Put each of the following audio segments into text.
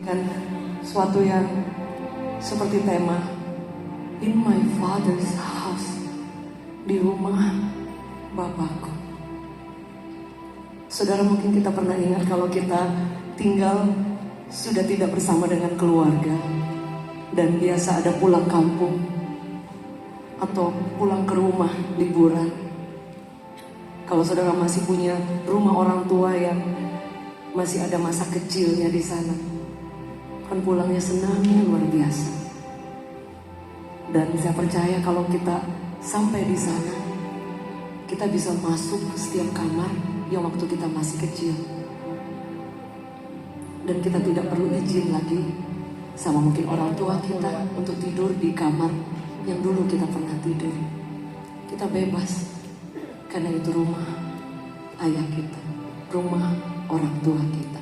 Kan suatu yang seperti tema In my father's house, di rumah Bapakku. Saudara, mungkin kita pernah ingat kalau kita tinggal sudah tidak bersama dengan keluarga dan biasa ada pulang kampung atau pulang ke rumah liburan. Kalau saudara masih punya rumah orang tua yang masih ada masa kecilnya di sana, kan pulangnya senangnya luar biasa. Dan saya percaya kalau kita sampai di sana, kita bisa masuk ke setiap kamar yang waktu kita masih kecil. Dan kita tidak perlu izin lagi sama mungkin orang tua kita untuk tidur di kamar yang dulu kita pernah tidur. Kita bebas, karena itu rumah ayah kita, rumah orang tua kita.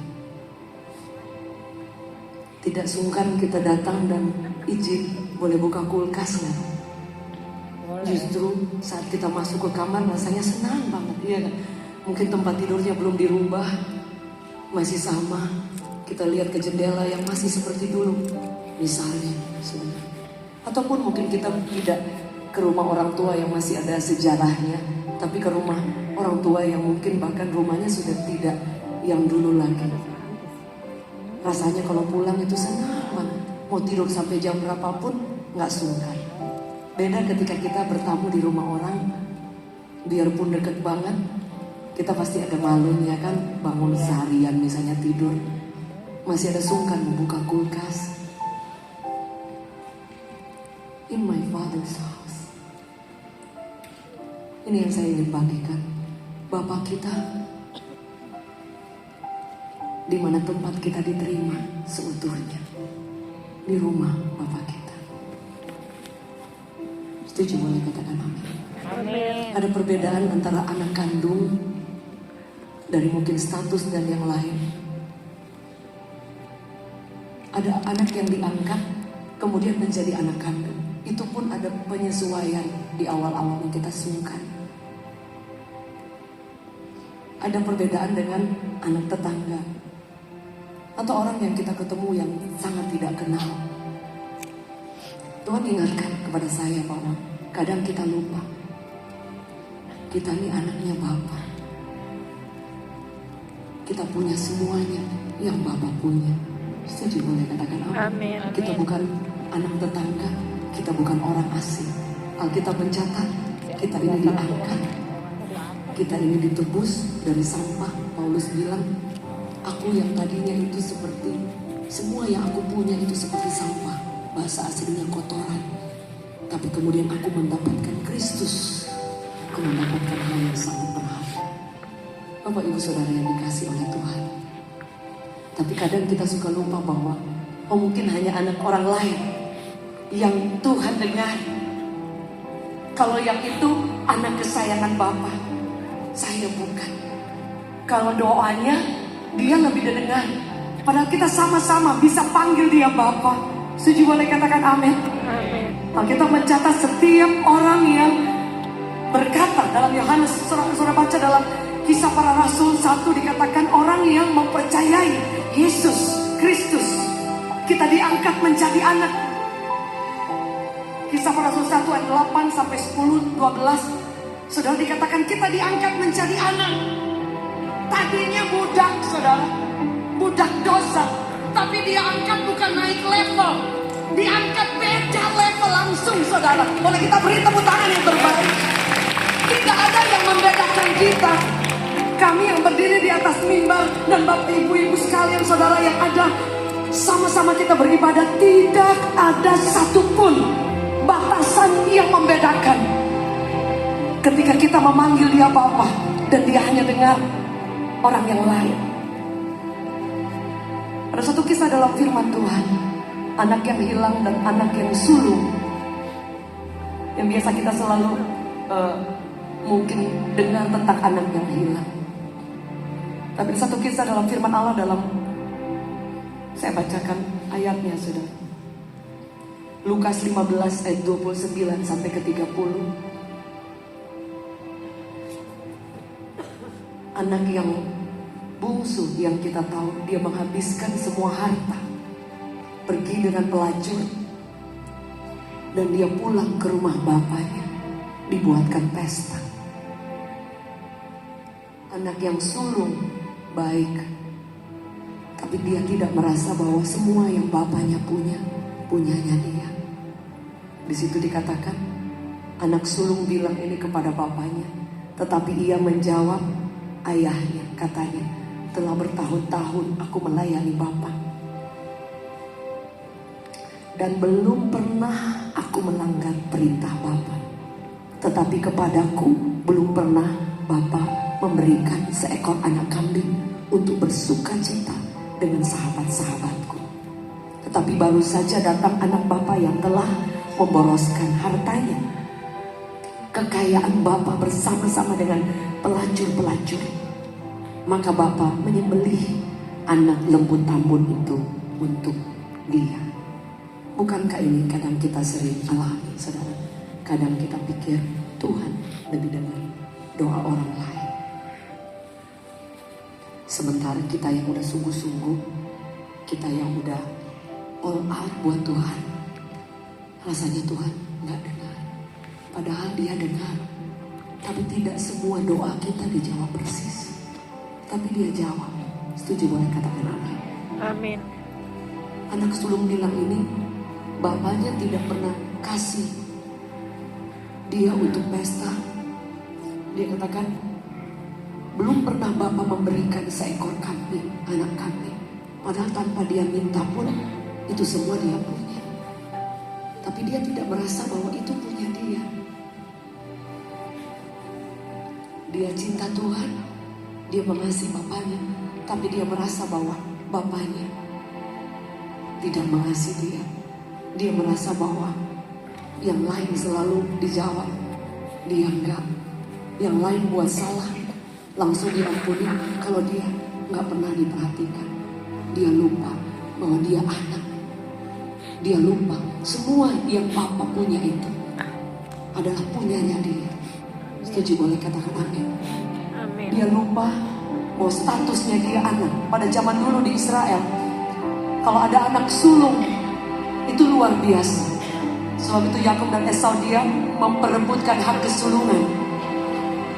Tidak sungkan kita datang dan izin, boleh buka kulkas kan? Justru saat kita masuk ke kamar rasanya senang banget, iya kan? Mungkin tempat tidurnya belum dirubah, masih sama. Kita lihat ke jendela yang masih seperti dulu, misalnya. Ataupun mungkin kita tidak ke rumah orang tua yang masih ada sejarahnya, tapi ke rumah orang tua yang mungkin bahkan rumahnya sudah tidak yang dulu lagi. Rasanya kalau pulang itu senang banget. Mau tidur sampai jam berapapun gak sungkan. Beda ketika kita bertamu di rumah orang, biarpun deket banget, kita pasti ada malunya kan. Bangun seharian misalnya tidur, masih ada sungkan membuka kulkas. In my father's house, ini yang saya ingin bagikan. Bapak kita, di mana tempat kita diterima seutuhnya, di rumah Bapak kita. Setuju, boleh katakan amin. Amin. Ada perbedaan antara anak kandung dari mungkin status dan yang lain. Ada anak yang diangkat kemudian menjadi anak kandung. Itu pun ada penyesuaian di awal-awal yang kita sungkan. Ada perbedaan dengan anak tetangga atau orang yang kita ketemu yang sangat tidak kenal. Tuhan ingatkan kepada saya bahwa kadang kita lupa, kita ini anaknya Bapa. Kita punya semuanya yang Bapa punya. Setuju, boleh katakan amin. Kita bukan anak tetangga, kita bukan orang asing. Alkitab mencatat kita ini diangkat, kita ini ditebus dari sampah. Paulus bilang, aku yang tadinya itu seperti, semua yang aku punya itu seperti sampah. Bahasa aslinya kotoran. Tapi kemudian aku mendapatkan Kristus. Aku mendapatkan hal yang sangat berharga. Bapak ibu saudara yang dikasih oleh Tuhan. Tapi kadang kita suka lupa bahwa mungkin hanya anak orang lain yang Tuhan dengar. Kalau yang itu anak kesayangan Bapa, saya bukan. Kalau doanya dia lebih didengar. Padahal kita sama-sama bisa panggil dia Bapa. Setuju, boleh katakan amin. Kita mencatat setiap orang yang berkata dalam Yohanes, saudara baca dalam Kisah Para Rasul 1, dikatakan orang yang mempercayai Yesus Kristus, kita diangkat menjadi anak. Kisah Para Rasul 1 ayat 8 sampai 10, 12, saudara, dikatakan kita diangkat menjadi anak. Tadinya budak, saudara, budak dosa, tapi dia angkat bukan naik level, diangkat beda level langsung, saudara. Boleh kita beri tepuk tangan yang terbaik. Tidak ada yang membedakan kita. Kami yang berdiri di atas mimbar dan bapak ibu-ibu sekalian, saudara yang ada, sama-sama kita beribadah. Tidak ada satupun batasan yang membedakan. Ketika kita memanggil dia Bapa dan dia hanya dengar orang yang lain. Ada satu kisah dalam firman Tuhan, anak yang hilang dan anak yang sulung, yang biasa kita selalu mungkin dengar tentang anak yang hilang. Tapi satu kisah dalam firman Allah, saya bacakan ayatnya, saudara. Lukas 15 ayat 29 sampai ke 30. Anak yang bungsu yang kita tahu, dia menghabiskan semua harta pergi dengan pelacur, dan dia pulang ke rumah bapaknya, dibuatkan pesta. Anak yang sulung baik, tapi dia tidak merasa bahwa semua yang bapaknya punya, punyanya dia. Di situ dikatakan, anak sulung bilang ini kepada bapaknya, tetapi ia menjawab, ayahnya, katanya, telah bertahun-tahun aku melayani bapak, dan belum pernah aku melanggar perintah bapak. Tetapi kepadaku belum pernah bapak memberikan seekor anak kambing untuk bersuka cita dengan sahabat-sahabatku. Tetapi baru saja datang anak bapak yang telah memboroskan hartanya, kekayaan bapak bersama-sama dengan pelacur-pelacur. Maka bapak menyembelih anak lembu tambun itu untuk dia. Bukankah ini kadang kita sering alami, saudara? Kadang kita pikir Tuhan lebih dengar doa orang lain, sementara kita yang udah sungguh-sungguh, kita yang udah all out buat Tuhan, rasanya Tuhan gak dengar. Padahal dia dengar, tapi tidak semua doa kita dijawab persis, tapi dia jawab. Setuju, boleh katakan amin? Amin. Anak sulung bilang ini, bapaknya tidak pernah kasih dia untuk pesta. Dia katakan, belum pernah bapak memberikan seekor kambing, anak kambing. Padahal tanpa dia minta pun, itu semua dia punya. Tapi dia tidak merasa bahwa itu punya dia. Dia cinta Tuhan, dia mengasihi bapaknya, tapi dia merasa bahwa bapaknya tidak mengasihi dia. Dia merasa bahwa yang lain selalu dijawab, dia enggak. Yang lain buat salah, langsung diampuni. Kalau dia enggak pernah diperhatikan, dia lupa bahwa dia anak. Dia lupa semua yang papa punya itu adalah punyanya dia. Setuju, boleh katakan amin? Amin. Dia lupa bahwa statusnya dia anak. Pada zaman dulu di Israel, kalau ada anak sulung, itu luar biasa. Sebab itu Yakub dan Esau dia memperebutkan hak kesulungan.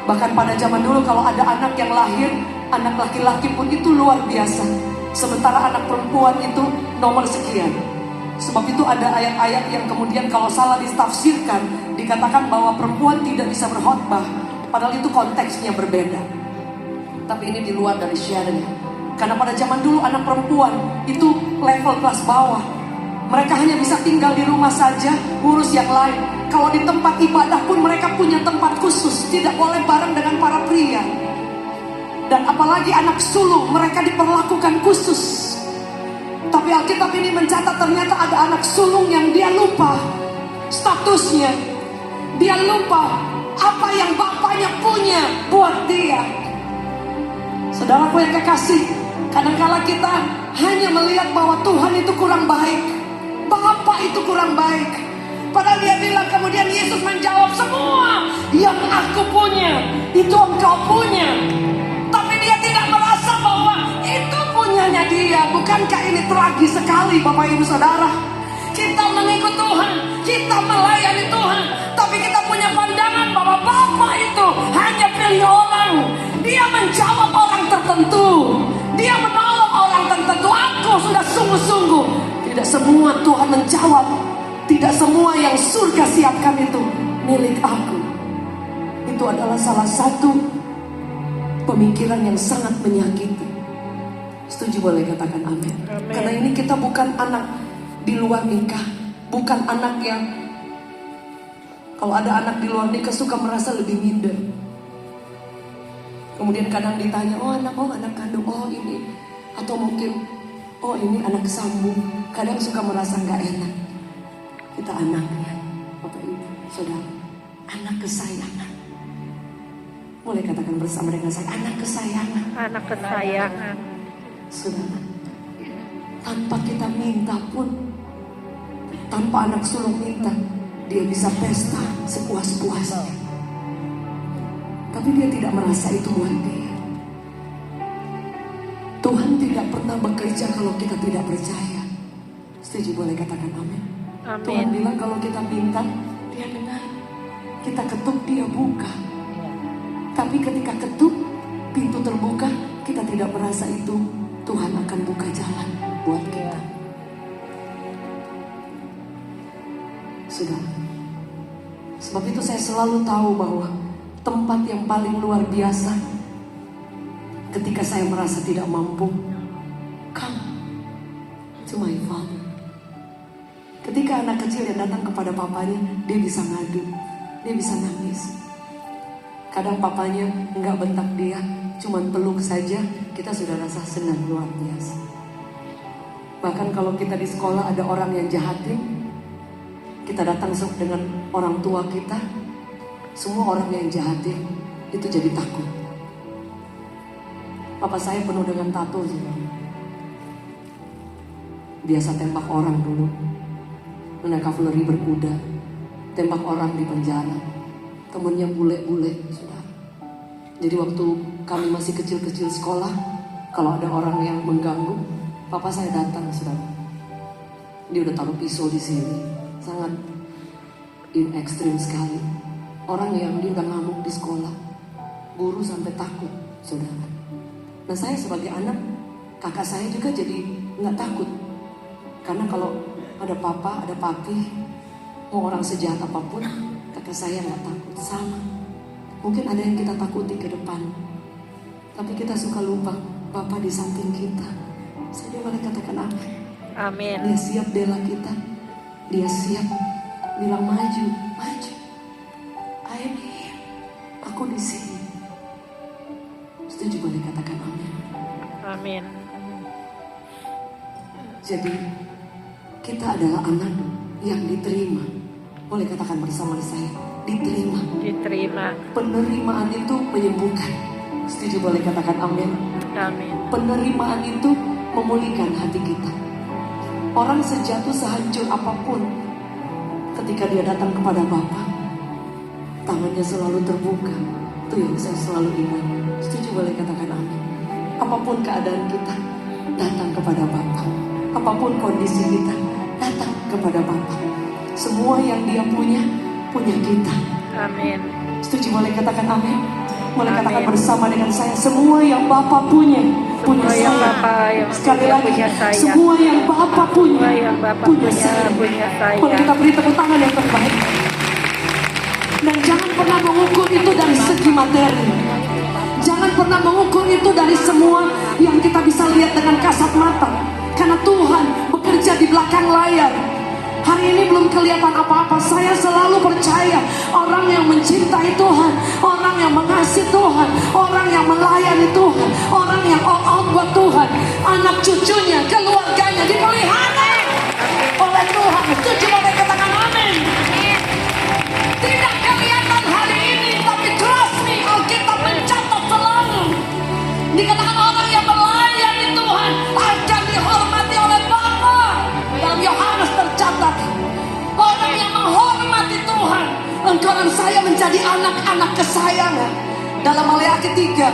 Bahkan pada zaman dulu kalau ada anak yang lahir, anak laki-laki pun itu luar biasa. Sementara anak perempuan itu nomor sekian. Sebab itu ada ayat-ayat yang kemudian kalau salah ditafsirkan, dikatakan bahwa perempuan tidak bisa berkhotbah. Padahal itu konteksnya berbeda. Tapi ini di luar dari syaratnya. Karena pada zaman dulu anak perempuan itu level kelas bawah. Mereka hanya bisa tinggal di rumah saja, ngurus yang lain. Kalau di tempat ibadah pun mereka punya tempat khusus, tidak boleh bareng dengan para pria. Dan apalagi anak sulung, mereka diperlakukan khusus. Tapi Alkitab ini mencatat ternyata ada anak sulung yang dia lupa statusnya. Dia lupa apa yang bapaknya punya buat dia. Saudaraku yang kekasih, kadang-kala kita hanya melihat bahwa Tuhan itu kurang baik, Bapa itu kurang baik. Padahal dia bilang, kemudian Yesus menjawab, semua yang aku punya itu engkau punya. Tapi dia tidak merasa bahwa itu punyanya dia. Bukankah ini tragis sekali Bapak Ibu Saudara? Kita mengikut Tuhan, kita melayani Tuhan, tapi kita punya pandangan bahwa Bapa itu hanya pilih orang. Dia menjawab orang tertentu, dia menolong orang tertentu. Aku sudah sungguh-sungguh. Tidak semua Tuhan menjawab. Tidak semua yang surga siapkan itu milik aku. Itu adalah salah satu pemikiran yang sangat menyakiti. Setuju, boleh katakan amin? Amin. Karena ini kita bukan anak di luar nikah. Bukan anak yang, kalau ada anak di luar nikah suka merasa lebih minder. Kemudian kadang ditanya, oh anak kandung, oh ini. Atau mungkin, oh ini anak sambung. Kadang suka merasa gak enak. Kita anaknya, Bapak Ibu Saudara, anak kesayangan. Boleh katakan bersama dengan saya, anak kesayangan. Anak kesayangan. Saudara, tanpa kita minta pun, tanpa anak sulung minta, dia bisa pesta sepuas-puasnya. Tapi dia tidak merasa itu buat dia. Tuhan tidak pernah bekerja kalau kita tidak percaya. Setuju, boleh katakan amin. Amin. Tuhan bilang kalau kita minta, dia dengar. Kita ketuk, dia buka. Tapi ketika ketuk, pintu terbuka, kita tidak merasa itu. Tuhan akan buka jalan buat kita. Sudah. Sebab itu saya selalu tahu bahwa tempat yang paling luar biasa ketika saya merasa tidak mampu, come to my Father. Ketika anak kecil yang datang kepada papanya, dia bisa ngadu, dia bisa nangis. Kadang papanya enggak bentak dia, cuman peluk saja, kita sudah rasa senang luar biasa. Bahkan kalau kita di sekolah ada orang yang jahatin, kita datang dengan orang tua kita, semua orang yang jahatin itu jadi takut. Papa saya penuh dengan tato sih. Biasa tembak orang dulu, naik kavaleri berkuda, tembak orang di penjara. Temennya bule-bule, saudara. Jadi waktu kami masih kecil-kecil sekolah, kalau ada orang yang mengganggu, papa saya datang, saudara. Dia udah taruh pisau di sini, sangat ekstrim sekali. Orang yang dia udah ngamuk di sekolah, guru sampai takut, saudara. Nah saya sebagai anak, kakak saya juga jadi nggak takut, karena kalau ada papa, ada papi, mau orang sejahat apapun, kakak saya nggak takut. Sama, mungkin ada yang kita takuti ke depan, tapi kita suka lupa papa di samping kita. Saya boleh katakan amin. Amin. Dia siap bela kita, dia siap bilang maju, maju. I am here, aku di sini. Setuju, boleh katakan amin. Amin. Jadi kita adalah anak yang diterima. Boleh katakan bersama saya, diterima. Diterima. Penerimaan itu menyembuhkan. Setuju, boleh katakan amin. Amin. Penerimaan itu memulihkan hati kita. Orang sejatuh sehancur apapun, ketika dia datang kepada Bapa, tangannya selalu terbuka. Itu yang saya selalu ingat. Setuju, boleh katakan amin. Apapun keadaan kita, datang kepada Bapa. Apapun kondisi kita, datang kepada Bapa. Semua yang dia punya, punya kita. Amin. Setuju, boleh katakan amin. Boleh Amin. katakan bersama dengan saya, semua yang Bapa punya, punya Semua yang saya. Bapa yang Sekali punya, lagi, punya saya. semua yang Bapa punya, Semua yang Bapa punya punya, saya. punya saya. Boleh kita beri tepuk tangan yang terbaik. Dan jangan pernah mengukur itu dari segi materi. Jangan pernah mengukur itu dari semua yang kita bisa lihat dengan kasat mata. Karena Tuhan bekerja di belakang layar. Hari ini belum kelihatan apa-apa. Saya selalu percaya orang yang mencintai Tuhan, orang yang mengasihi Tuhan, orang yang melayani Tuhan, orang yang all out buat Tuhan, anak cucunya, keluarganya dipelihara oleh Tuhan. Setuju, boleh katakan amin. Tidak kelihatan hari ini, tapi trust me, Alkitab mencatat selalu. Dikatakan orang yang melayani Tuhan akan dihormati oleh Bapa. Dalam Yohanes tercatat, orang yang menghormati Tuhan, engkau dan saya menjadi anak-anak kesayangan. Dalam Maleakhi 3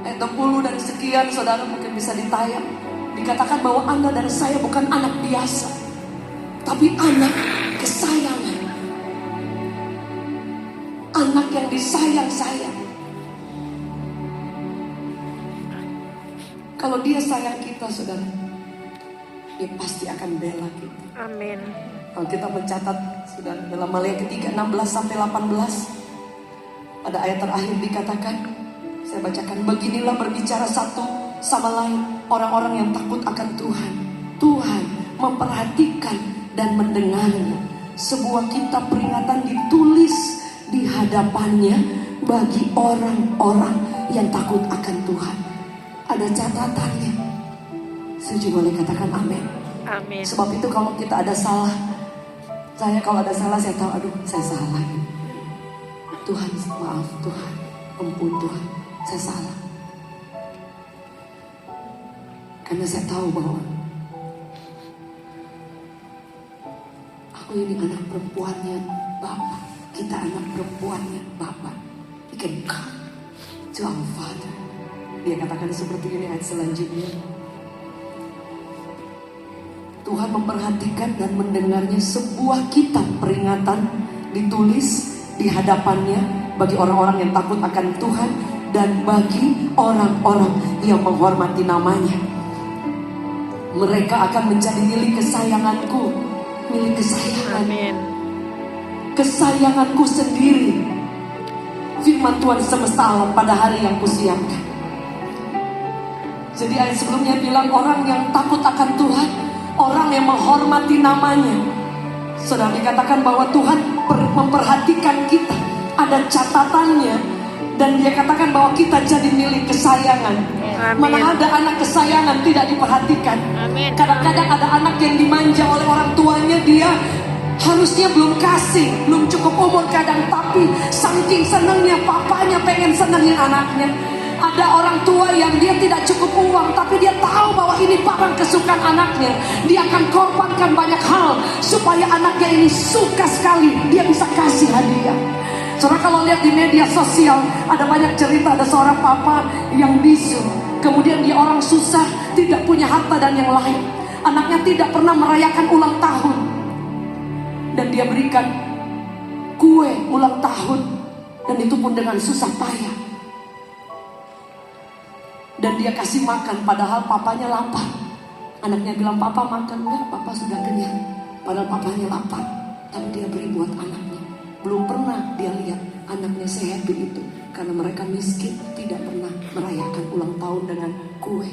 ayat 20 dan sekian, saudara mungkin bisa ditayang. Dikatakan bahwa Anda dan saya bukan anak biasa, tapi anak kesayangan. Anak yang disayang-sayang. Kalau dia sayang kita, saudara, dia pasti akan bela kita. Amin. Kalau kita mencatat, saudara, dalam Maleakhi 3, 16 sampai 18, pada ayat terakhir dikatakan, saya bacakan, beginilah berbicara satu sama lain orang-orang yang takut akan Tuhan. Tuhan memperhatikan dan mendengarnya. Sebuah kitab peringatan ditulis di hadapannya bagi orang-orang yang takut akan Tuhan. Ada catatannya. Setuju, boleh katakan amin. Amin. Sebab itu kalau kita ada salah, kalau ada salah saya tahu, aduh saya salah. Tuhan maaf, Tuhan ampun, Tuhan saya salah. Karena saya tahu bahwa aku ini anak perempuannya Bapa. Kita anak perempuannya Bapa. We can come to our Father. Dia katakan seperti ini ayat selanjutnya. Tuhan memperhatikan dan mendengarnya sebuah kitab peringatan ditulis di hadapannya bagi orang-orang yang takut akan Tuhan dan bagi orang-orang yang menghormati namanya. Mereka akan menjadi milik kesayanganku, milik kesayangan. Amin. Kesayanganku sendiri. Firman Tuhan semesta alam pada hari yang kusiapkan. Jadi ayat sebelumnya bilang orang yang takut akan Tuhan, orang yang menghormati namanya. Saudara, dikatakan bahwa Tuhan memperhatikan kita, ada catatannya, dan dia katakan bahwa kita jadi milik kesayangan. Amin. Mana ada anak kesayangan tidak diperhatikan. Amin. Kadang-kadang ada anak yang dimanja oleh orang tuanya, dia harusnya belum kasih, belum cukup umur kadang, tapi saking senangnya papanya pengen senangin anaknya. Ada orang tua yang dia tidak cukup uang, tapi dia tahu bahwa ini barang kesukaan anaknya. Dia akan korbankan banyak hal supaya anaknya ini suka sekali, dia bisa kasih hadiah. Saudara, kalau lihat di media sosial, ada banyak cerita, ada seorang papa yang bisu. Kemudian dia orang susah, tidak punya harta dan yang lain. Anaknya tidak pernah merayakan ulang tahun. Dan dia berikan kue ulang tahun, dan itu pun dengan susah payah. Dan dia kasih makan, padahal papanya lapar. Anaknya bilang, papa makan. Enggak, papa sudah kenyang. Padahal papanya lapar, tapi dia beri buat anaknya. Belum pernah dia lihat anaknya sehappy itu, karena mereka miskin, tidak pernah merayakan ulang tahun dengan kue.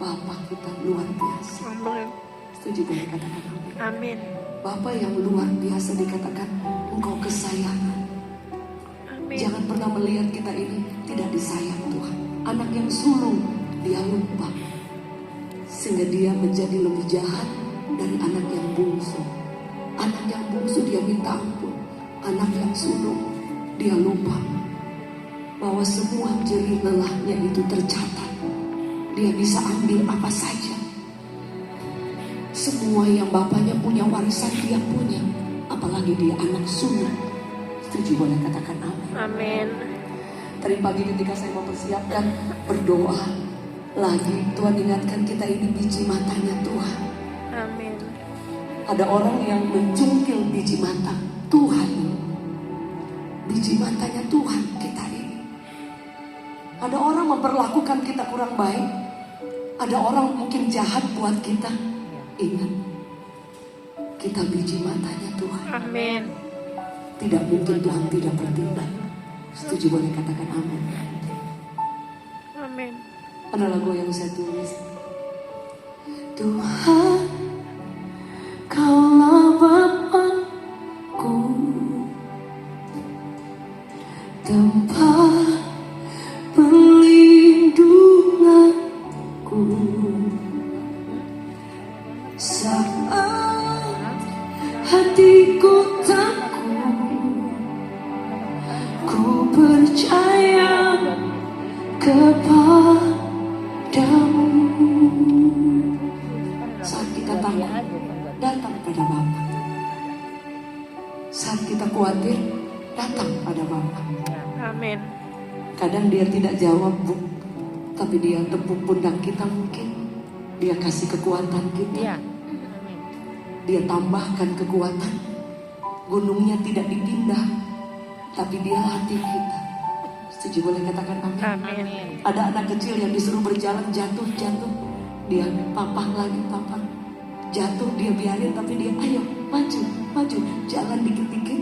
Bapak kita luar biasa. Amin. Setuju boleh katakan amin. Amin. Bapak yang luar biasa, dikatakan engkau kesayangan. Amin. Jangan pernah melihat kita ini tidak disayang Tuhan. Anak yang sulung dia lupa, sehingga dia menjadi lebih jahat dari anak yang bungsu. Anak yang bungsu dia minta ampun, anak yang sulung dia lupa bahwa semua jerih lelahnya itu tercatat. Dia bisa ambil apa saja. Semua yang bapaknya punya warisan dia punya, apalagi dia anak sulung. Setuju boleh katakan amin. Amin. Tadi pagi ketika saya mempersiapkan berdoa lagi, Tuhan ingatkan kita ini biji matanya Tuhan. Amin. Ada orang yang mencungkil biji mata Tuhan. Biji matanya Tuhan kita ini. Ada orang memperlakukan kita kurang baik. Ada orang mungkin jahat buat kita. Ingat, kita biji matanya Tuhan. Amin. Tidak mungkin Tuhan tidak bertindak. Setuju boleh katakan amin. Amin. Ada lagu yang saya tulis. Tuhan, Kaulah Bapakku, tempat perlindunganku. Saat hatiku takut, ku percaya kepadamu. Saat kita takut, datang pada Bapa. Saat kita khawatir, datang pada Bapa. Amin. Kadang dia tidak jawab, Bu, tapi dia tepuk pundak kita mungkin. Dia kasih kekuatan kita. Iya. Dia tambahkan kekuatan. Gunungnya tidak dipindah, tapi dia latih kita. Setuju boleh katakan amin. Amin. Ada anak kecil yang disuruh berjalan jatuh. Dia papah lagi. Jatuh dia biarin, tapi dia ayo maju. Jalan dikit-dikit.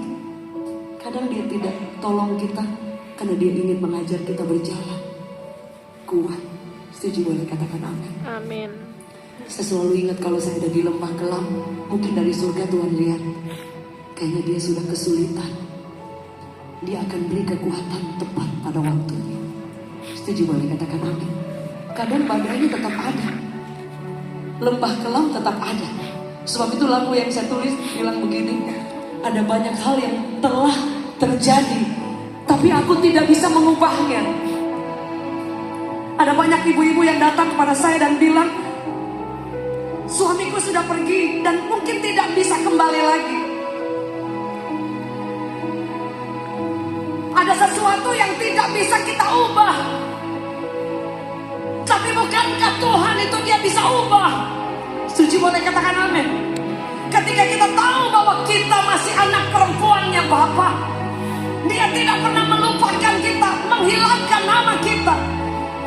Kadang dia tidak tolong kita karena dia ingin mengajar kita berjalan kuat. Setuju boleh katakan amin. Amin. Saya selalu ingat kalau saya ada di lembah kelam, mungkin dari surga Tuhan lihat, kayaknya dia sudah kesulitan. Dia akan beri kekuatan tepat pada waktunya. Setuju boleh katakan amin. Kadang badainya tetap ada, lembah kelam tetap ada. Sebab itu lagu yang saya tulis bilang begini, ada banyak hal yang telah terjadi, tapi aku tidak bisa mengubahnya. Ada banyak ibu-ibu yang datang kepada saya dan bilang, suamiku sudah pergi dan mungkin tidak bisa kembali lagi. Ada sesuatu yang tidak bisa kita ubah, tapi bukankah Tuhan itu dia bisa ubah? Setuju, boleh katakan amin. Ketika kita tahu bahwa kita masih anak perempuannya Bapa, Dia tidak pernah melupakan kita, menghilangkan nama kita.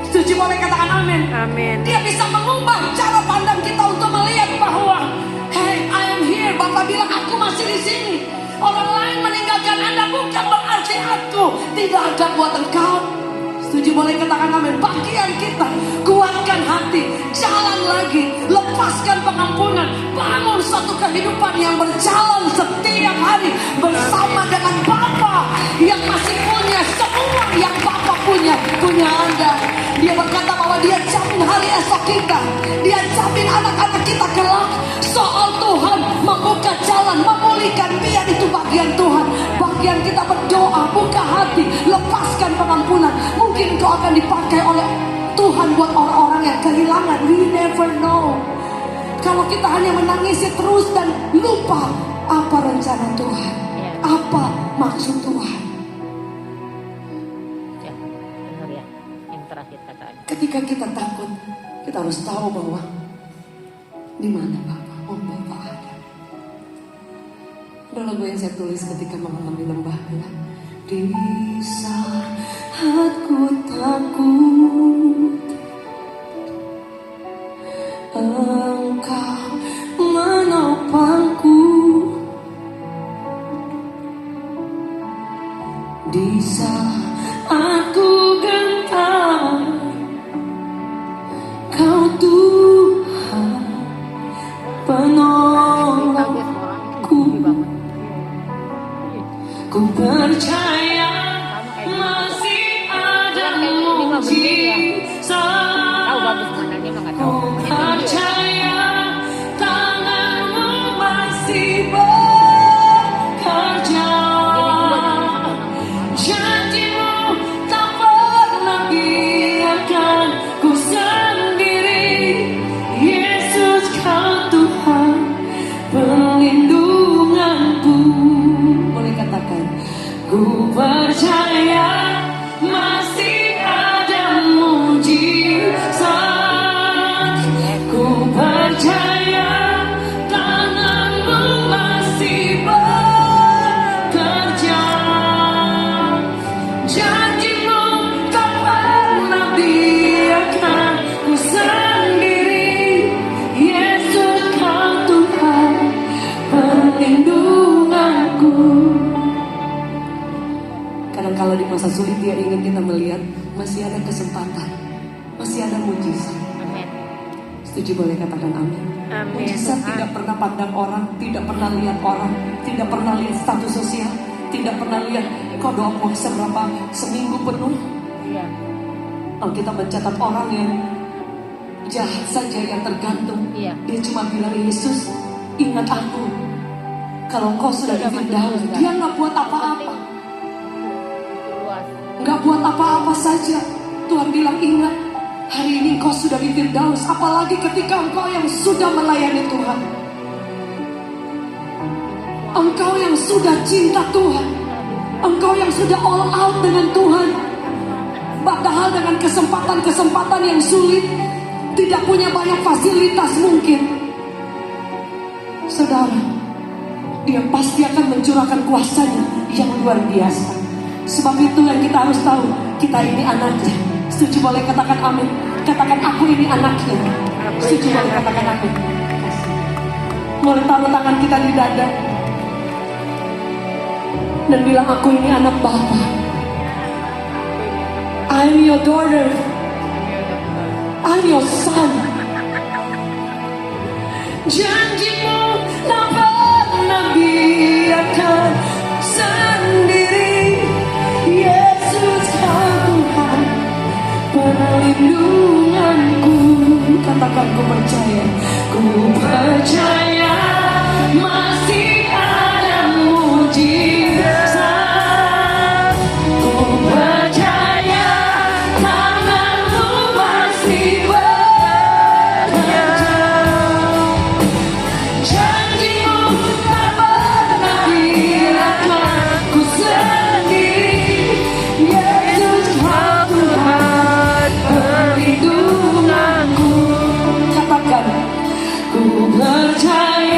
Setuju, boleh katakan amin. Amin. Dia bisa mengubah cara pandang kita untuk melihat bahwa, hey, I am here. Bapak bilang aku masih di sini. Orang lain meninggalkan Anda bukan berarti aku tidak ada buat engkau. Setuju, boleh katakan amin. Bagian kita, kuatkan hati, jalan lagi, lepaskan pengampunan, bangun suatu kehidupan yang berjalan setiap hari bersama dengan Bapa yang masih punya semua yang Bapa punya Anda. Dia berkata bahwa Dia jamin hari esok kita, Dia jamin anak-anak kita kelak. Soal Tuhan membuka jalan, memulihkan, biar itu bagian Tuhan. Bagian kita berdoa, buka hati, lepaskan pengampunan. Mungkin kau akan dipakai oleh Tuhan buat orang-orang yang kehilangan. We never know. Kalau kita hanya menangisi terus dan lupa apa rencana Tuhan, apa maksud Tuhan. Ya, benar ya. Yang terakhir kataan. Ketika kita takut, kita harus tahu bahwa di mana Bapak, Bapak ada. Ada lagu yang saya tulis ketika mengalami lembah gelap. Di saat ku takut, Engkau menopangku. Di saat ku gentar, Kau Tuhan penolongku. Ku percaya masih ada mujizat. Ku percaya tangan-Mu masih bekerja. Janji-Mu tak pernah biarkan ku sendiri. Yesus, Kau Tuhan perlindunganku. Boleh katakan, ku percaya masih ada mujizat. Ku percaya tangan-Mu masih bekerja. Janji-Mu tak pernah biarkan ku sendiri. Yesus, Kau Tuhan perlindunganku. Kadang-kala di masa sulit Dia ingin kita melihat masih ada kesempatan, masih ada mujizat. Amin. Setuju, boleh katakan amin. Amin. Mujizat tidak pernah pandang orang, tidak pernah lihat orang, tidak pernah lihat status sosial, tidak pernah lihat kau doa puasa berapa seminggu penuh. Iya. Kalau kita mencatat orang yang jahat saja yang tergantung, Iya. dia cuma bilang, Yesus ingat aku. Kalau kau sudah di Firdaus, dia nggak buat apa-apa, Luas. nggak buat apa-apa saja. Tuhan bilang ingat, hari ini engkau sudah di Firdaus. Apalagi ketika engkau yang sudah melayani Tuhan, engkau yang sudah cinta Tuhan, engkau yang sudah all out dengan Tuhan. Padahal dengan kesempatan-kesempatan yang sulit, tidak punya banyak fasilitas mungkin, saudara, Dia pasti akan mencurahkan kuasa-Nya yang luar biasa. Sebab itu yang kita harus tahu, kita ini anaknya. Setuju, boleh katakan amin. Katakan, aku ini anaknya. Setuju, boleh katakan amin. Boleh taruh tangan kita di dada dan bilang, aku ini anak Bapa. I'm your daughter. I'm your son. Janji-Mu tak pernah biarkan sendiri. Yesus, Kau Tuhan perlindunganku. Katakan, ku percaya. Ku percaya masih ada mujizat. Ku percaya tangan-Mu masih bekerja. Janji-Mu tak pernah biarkan ku sendiri. Yesus, Kau Tuhan perlindunganku. Katakan, ku percaya